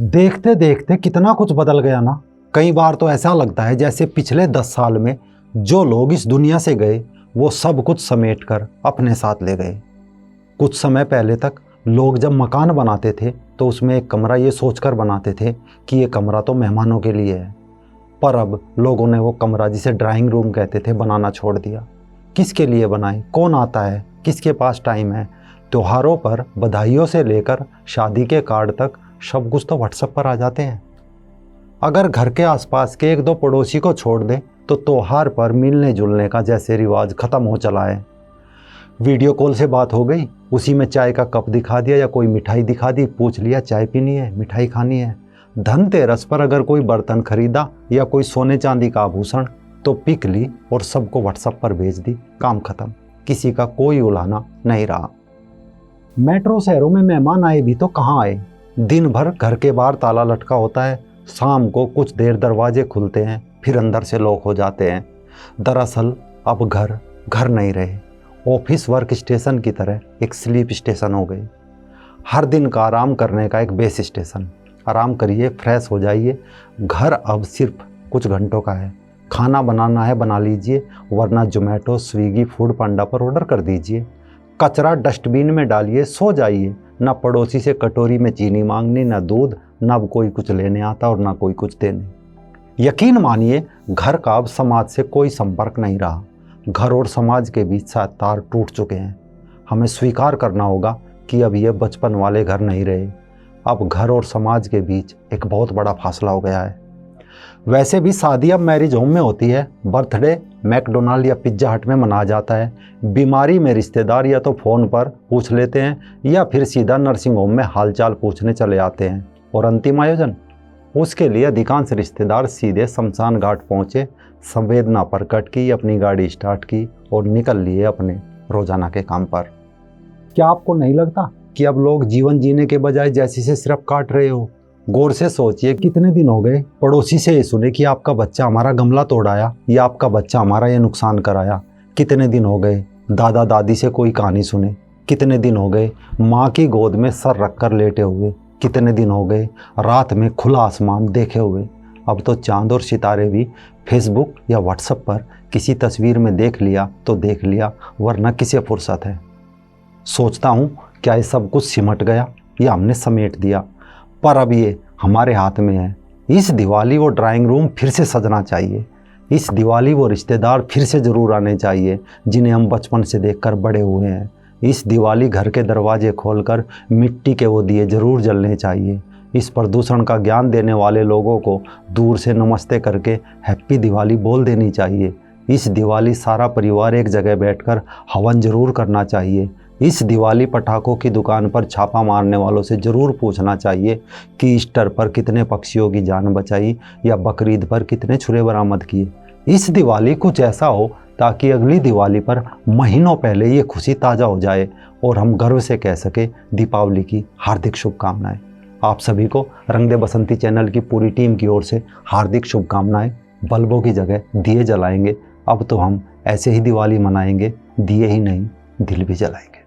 देखते देखते कितना कुछ बदल गया ना। कई बार तो ऐसा लगता है जैसे पिछले 10 साल में जो लोग इस दुनिया से गए वो सब कुछ समेट कर अपने साथ ले गए। कुछ समय पहले तक लोग जब मकान बनाते थे तो उसमें एक कमरा ये सोचकर बनाते थे कि ये कमरा तो मेहमानों के लिए है। पर अब लोगों ने वो कमरा, जिसे ड्राइंग रूम कहते थे, बनाना छोड़ दिया। किसके लिए बनाए, कौन आता है, किसके पास टाइम है। त्योहारों पर बधाइयों से लेकर शादी के कार्ड तक सब कुछ तो व्हाट्सएप पर आ जाते हैं। अगर घर के आसपास के एक दो पड़ोसी को छोड़ दें तो त्योहार पर मिलने जुलने का जैसे रिवाज खत्म हो चला है। वीडियो कॉल से बात हो गई, उसी में चाय का कप दिखा दिया या कोई मिठाई दिखा दी, पूछ लिया चाय पीनी है, मिठाई खानी है। धनतेरस पर अगर कोई बर्तन खरीदा या कोई सोने चांदी का आभूषण तो पिक ली और सबको व्हाट्सएप पर भेज दी, काम खत्म। किसी का कोई उलाहना नहीं रहा। मेट्रो शहरों में मेहमान आए भी तो कहाँ आए। दिन भर घर के बाहर ताला लटका होता है, शाम को कुछ देर दरवाजे खुलते हैं फिर अंदर से लॉक हो जाते हैं। दरअसल अब घर घर नहीं रहे, ऑफिस वर्क स्टेशन की तरह एक स्लीप स्टेशन हो गई। हर दिन का आराम करने का एक बेस स्टेशन। आराम करिए, फ्रेश हो जाइए। घर अब सिर्फ कुछ घंटों का है। खाना बनाना है बना लीजिए, वरना जोमेटो, स्विगी, फूड पांडा पर ऑर्डर कर दीजिए। कचरा डस्टबिन में डालिए, सो जाइए। ना पड़ोसी से कटोरी में चीनी मांगनी, ना दूध, ना कोई कुछ लेने आता और ना कोई कुछ देने। यकीन मानिए, घर का अब समाज से कोई संपर्क नहीं रहा। घर और समाज के बीच शायद तार टूट चुके हैं। हमें स्वीकार करना होगा कि अब ये बचपन वाले घर नहीं रहे। अब घर और समाज के बीच एक बहुत बड़ा फासला हो गया है। वैसे भी शादी अब मैरिज होम में होती है, बर्थडे मैकडोनाल्ड या पिज्जा हट में मनाया जाता है। बीमारी में रिश्तेदार या तो फ़ोन पर पूछ लेते हैं या फिर सीधा नर्सिंग होम में हालचाल पूछने चले आते हैं। और अंतिम आयोजन, उसके लिए अधिकांश रिश्तेदार सीधे शमशान घाट पहुँचे, संवेदना प्रकट की, अपनी गाड़ी स्टार्ट की और निकल लिए अपने रोजाना के काम पर। क्या आपको नहीं लगता कि अब लोग जीवन जीने के बजाय जैसे से सिर्फ काट रहे हो? गौर से सोचिए, कितने दिन हो गए पड़ोसी से ये सुने कि आपका बच्चा हमारा गमला तोड़ाया या आपका बच्चा हमारा ये नुकसान कराया। कितने दिन हो गए दादा दादी से कोई कहानी सुने। कितने दिन हो गए माँ की गोद में सर रखकर लेटे हुए। कितने दिन हो गए रात में खुला आसमान देखे हुए। अब तो चांद और सितारे भी फेसबुक या व्हाट्सएप पर किसी तस्वीर में देख लिया तो देख लिया, वरना किसे फुर्सत है। सोचता हूँ क्या ये सब कुछ सिमट गया या हमने समेट दिया। पर अब ये हमारे हाथ में है। इस दिवाली वो ड्राइंग रूम फिर से सजना चाहिए। इस दिवाली वो रिश्तेदार फिर से ज़रूर आने चाहिए जिन्हें हम बचपन से देखकर बड़े हुए हैं। इस दिवाली घर के दरवाजे खोलकर मिट्टी के वो दिए ज़रूर जलने चाहिए। इस प्रदूषण का ज्ञान देने वाले लोगों को दूर से नमस्ते करके हैप्पी दिवाली बोल देनी चाहिए। इस दिवाली सारा परिवार एक जगह बैठकर हवन जरूर करना चाहिए। इस दिवाली पटाखों की दुकान पर छापा मारने वालों से ज़रूर पूछना चाहिए कि ईस्टर पर कितने पक्षियों की जान बचाई या बकरीद पर कितने छुरे बरामद किए। इस दिवाली कुछ ऐसा हो ताकि अगली दिवाली पर महीनों पहले ये खुशी ताज़ा हो जाए और हम गर्व से कह सके दीपावली की हार्दिक शुभकामनाएं। आप सभी को रंग दे बसंती चैनल की पूरी टीम की ओर से हार्दिक शुभकामनाएं। बल्बों की जगह दिए जलाएंगे। अब तो हम ऐसे ही दिवाली मनाएंगे, दिए ही नहीं दिल भी जलाएंगे।